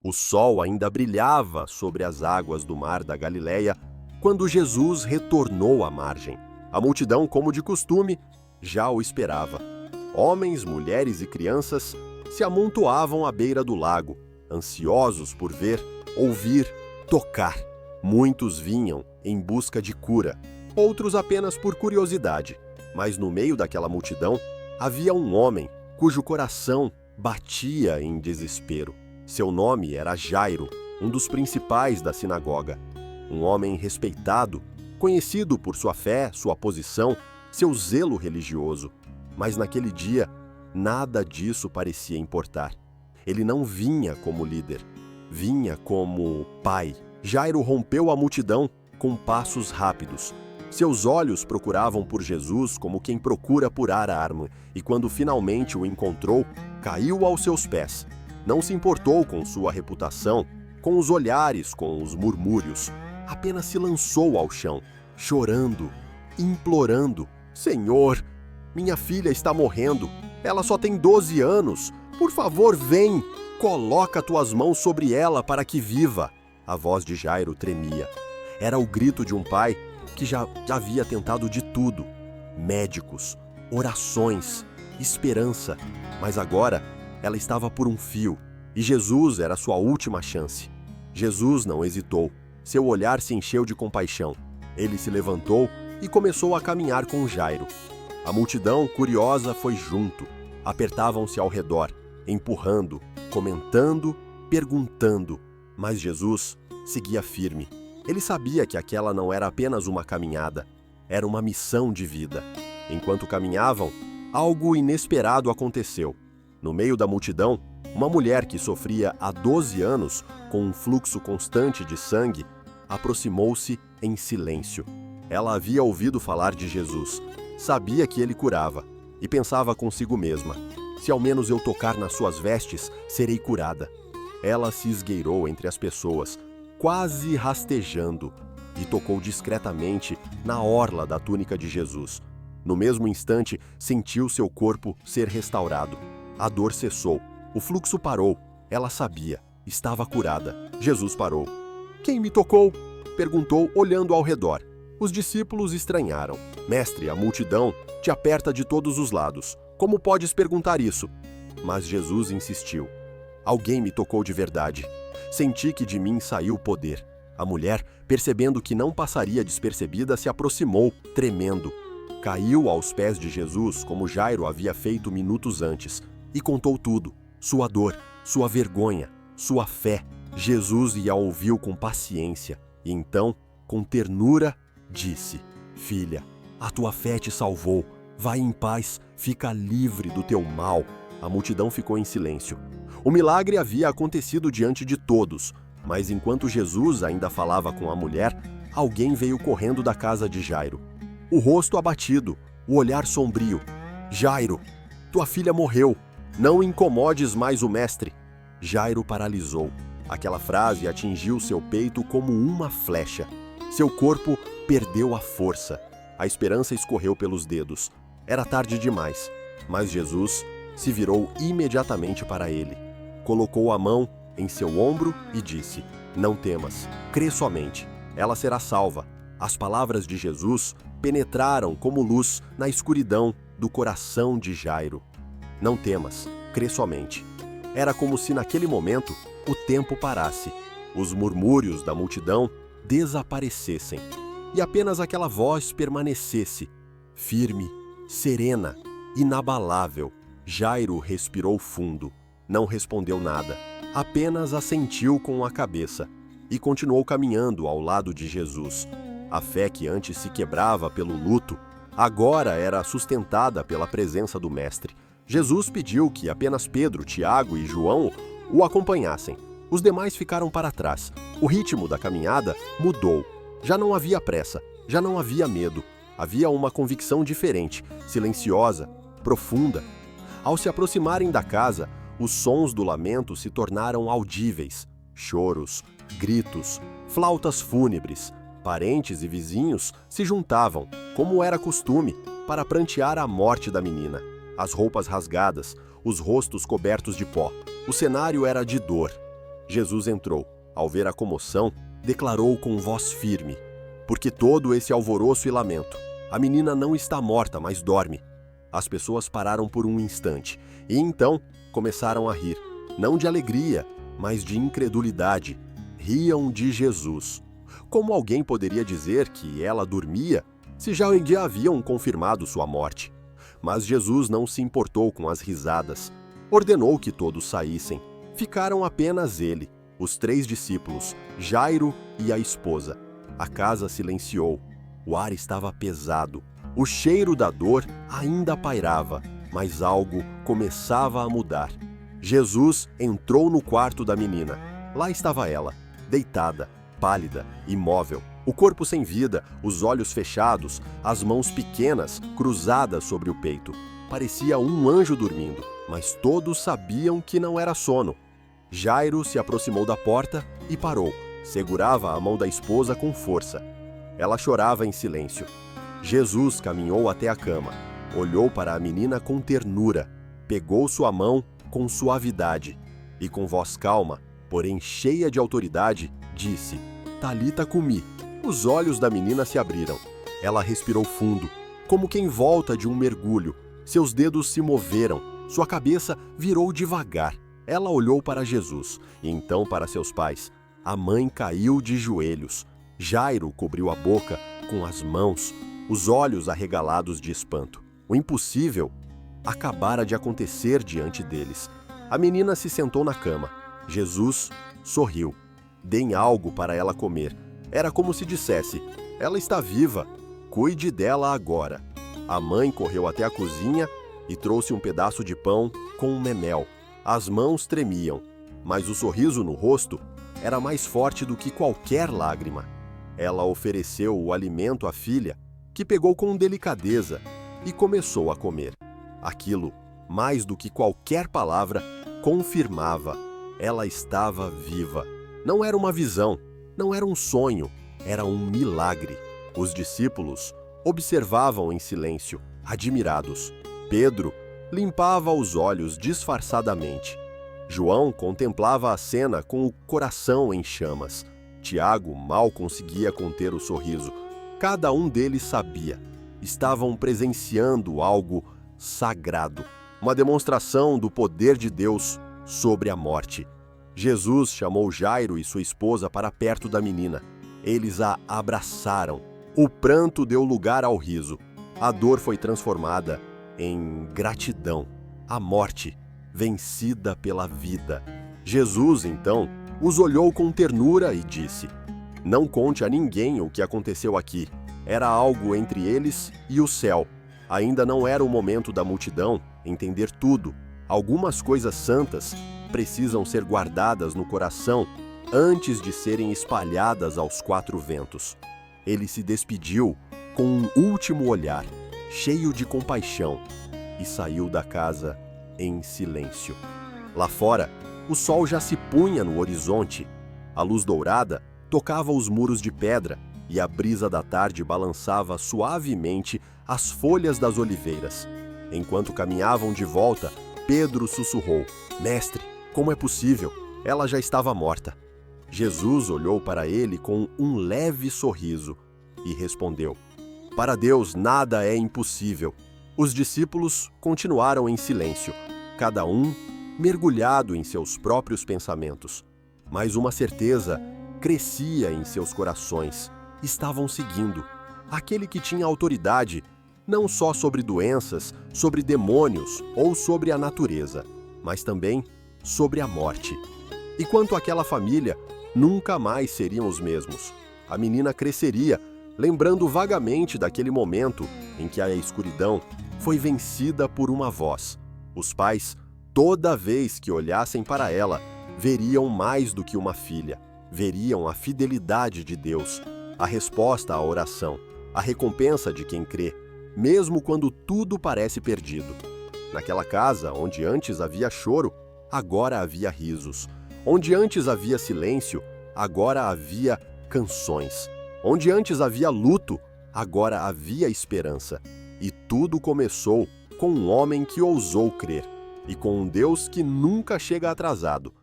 O sol ainda brilhava sobre as águas do mar da Galileia quando Jesus retornou à margem. A multidão, como de costume, já o esperava. Homens, mulheres e crianças se amontoavam à beira do lago, ansiosos por ver, ouvir, tocar. Muitos vinham em busca de cura, outros apenas por curiosidade. Mas no meio daquela multidão havia um homem cujo coração batia em desespero. Seu nome era Jairo, um dos principais da sinagoga. Um homem respeitado, conhecido por sua fé, sua posição, seu zelo religioso. Mas naquele dia, nada disso parecia importar. Ele não vinha como líder, vinha como pai. Jairo rompeu a multidão com passos rápidos. Seus olhos procuravam por Jesus como quem procura por arma, e quando finalmente o encontrou, caiu aos seus pés. Não se importou com sua reputação, com os olhares, com os murmúrios. Apenas se lançou ao chão, chorando, implorando: Senhor, minha filha está morrendo. Ela só tem 12 anos. Por favor, vem. Coloca tuas mãos sobre ela para que viva. A voz de Jairo tremia. Era o grito de um pai que já havia tentado de tudo: médicos, orações, esperança. Mas agora ela estava por um fio, e Jesus era sua última chance. Jesus não hesitou. Seu olhar se encheu de compaixão. Ele se levantou e começou a caminhar com Jairo. A multidão, curiosa, foi junto. Apertavam-se ao redor, empurrando, comentando, perguntando. Mas Jesus seguia firme. Ele sabia que aquela não era apenas uma caminhada, era uma missão de vida. Enquanto caminhavam, algo inesperado aconteceu. No meio da multidão, uma mulher que sofria há 12 anos com um fluxo constante de sangue aproximou-se em silêncio. Ela havia ouvido falar de Jesus, sabia que ele curava e pensava consigo mesma: se ao menos eu tocar nas suas vestes, serei curada. Ela se esgueirou entre as pessoas, quase rastejando, e tocou discretamente na orla da túnica de Jesus. No mesmo instante, sentiu seu corpo ser restaurado. A dor cessou, o fluxo parou. Ela sabia, estava curada. Jesus parou. Quem me tocou? Perguntou, olhando ao redor. Os discípulos estranharam. Mestre, a multidão te aperta de todos os lados. Como podes perguntar isso? Mas Jesus insistiu. Alguém me tocou de verdade. Senti que de mim saiu o poder. A mulher, percebendo que não passaria despercebida, se aproximou, tremendo. Caiu aos pés de Jesus, como Jairo havia feito minutos antes, e contou tudo: sua dor, sua vergonha, sua fé. Jesus a ouviu com paciência e então, com ternura, disse: Filha, a tua fé te salvou. Vai em paz, fica livre do teu mal. A multidão ficou em silêncio. O milagre havia acontecido diante de todos, mas enquanto Jesus ainda falava com a mulher, alguém veio correndo da casa de Jairo. O rosto abatido, o olhar sombrio. Jairo, tua filha morreu. Não incomodes mais o mestre. Jairo paralisou. Aquela frase atingiu seu peito como uma flecha. Seu corpo perdeu a força. A esperança escorreu pelos dedos. Era tarde demais, mas Jesus se virou imediatamente para ele. Colocou a mão em seu ombro e disse: Não temas, crê somente. Ela será salva. As palavras de Jesus penetraram como luz na escuridão do coração de Jairo. Não temas, crê somente. Era como se naquele momento o tempo parasse, os murmúrios da multidão desaparecessem e apenas aquela voz permanecesse, firme, serena, inabalável. Jairo respirou fundo, não respondeu nada, apenas assentiu com a cabeça e continuou caminhando ao lado de Jesus. A fé que antes se quebrava pelo luto, agora era sustentada pela presença do Mestre. Jesus pediu que apenas Pedro, Tiago e João o acompanhassem. Os demais ficaram para trás. O ritmo da caminhada mudou. Já não havia pressa, já não havia medo. Havia uma convicção diferente, silenciosa, profunda. Ao se aproximarem da casa, os sons do lamento se tornaram audíveis. Choros, gritos, flautas fúnebres. Parentes e vizinhos se juntavam, como era costume, para prantear a morte da menina. As roupas rasgadas, os rostos cobertos de pó. O cenário era de dor. Jesus entrou. Ao ver a comoção, declarou com voz firme: "Porque todo esse alvoroço e lamento? A menina não está morta, mas dorme." As pessoas pararam por um instante e então começaram a rir, não de alegria, mas de incredulidade. Riam de Jesus. Como alguém poderia dizer que ela dormia se já haviam confirmado sua morte? Mas Jesus não se importou com as risadas. Ordenou que todos saíssem. Ficaram apenas ele, os 3 discípulos, Jairo e a esposa. A casa silenciou. O ar estava pesado. O cheiro da dor ainda pairava, mas algo começava a mudar. Jesus entrou no quarto da menina. Lá estava ela, deitada, pálida, imóvel, o corpo sem vida, os olhos fechados, as mãos pequenas cruzadas sobre o peito. Parecia um anjo dormindo, mas todos sabiam que não era sono. Jairo se aproximou da porta e parou. Segurava a mão da esposa com força. Ela chorava em silêncio. Jesus caminhou até a cama, olhou para a menina com ternura, pegou sua mão com suavidade e com voz calma, porém cheia de autoridade, disse: "Talita cumi." Os olhos da menina se abriram. Ela respirou fundo, como quem volta de um mergulho. Seus dedos se moveram, sua cabeça virou devagar. Ela olhou para Jesus e então para seus pais. A mãe caiu de joelhos. Jairo cobriu a boca com as mãos, os olhos arregalados de espanto. O impossível acabara de acontecer diante deles. A menina se sentou na cama. Jesus sorriu. "Deem algo para ela comer." Era como se dissesse: "Ela está viva, cuide dela agora." A mãe correu até a cozinha e trouxe um pedaço de pão com um memel. As mãos tremiam, mas o sorriso no rosto era mais forte do que qualquer lágrima. Ela ofereceu o alimento à filha, que pegou com delicadeza e começou a comer. Aquilo, mais do que qualquer palavra, confirmava: ela estava viva. Não era uma visão, não era um sonho, era um milagre. Os discípulos observavam em silêncio, admirados. Pedro limpava os olhos disfarçadamente. João contemplava a cena com o coração em chamas. Tiago mal conseguia conter o sorriso. Cada um deles sabia. Estavam presenciando algo sagrado, uma demonstração do poder de Deus sobre a morte. Jesus chamou Jairo e sua esposa para perto da menina. Eles a abraçaram. O pranto deu lugar ao riso. A dor foi transformada em gratidão. A morte, vencida pela vida. Jesus, então, os olhou com ternura e disse: "Não conte a ninguém o que aconteceu aqui. Era algo entre eles e o céu. Ainda não era o momento da multidão entender tudo. Algumas coisas santas precisam ser guardadas no coração antes de serem espalhadas aos 4 ventos." Ele se despediu com um último olhar, cheio de compaixão, e saiu da casa em silêncio. Lá fora, o sol já se punha no horizonte. A luz dourada tocava os muros de pedra e a brisa da tarde balançava suavemente as folhas das oliveiras. Enquanto caminhavam de volta, Pedro sussurrou: "Mestre, como é possível? Ela já estava morta." Jesus olhou para ele com um leve sorriso e respondeu: "Para Deus nada é impossível." Os discípulos continuaram em silêncio, cada um mergulhado em seus próprios pensamentos. Mas uma certeza crescia em seus corações. Estavam seguindo aquele que tinha autoridade não só sobre doenças, sobre demônios ou sobre a natureza, mas também sobre a morte. E quanto àquela família, nunca mais seriam os mesmos. A menina cresceria, lembrando vagamente daquele momento em que a escuridão foi vencida por uma voz. Os pais, toda vez que olhassem para ela, veriam mais do que uma filha. Veriam a fidelidade de Deus, a resposta à oração, a recompensa de quem crê, mesmo quando tudo parece perdido. Naquela casa, onde antes havia choro, agora havia risos. Onde antes havia silêncio, agora havia canções. Onde antes havia luto, agora havia esperança. E tudo começou com um homem que ousou crer, e com um Deus que nunca chega atrasado,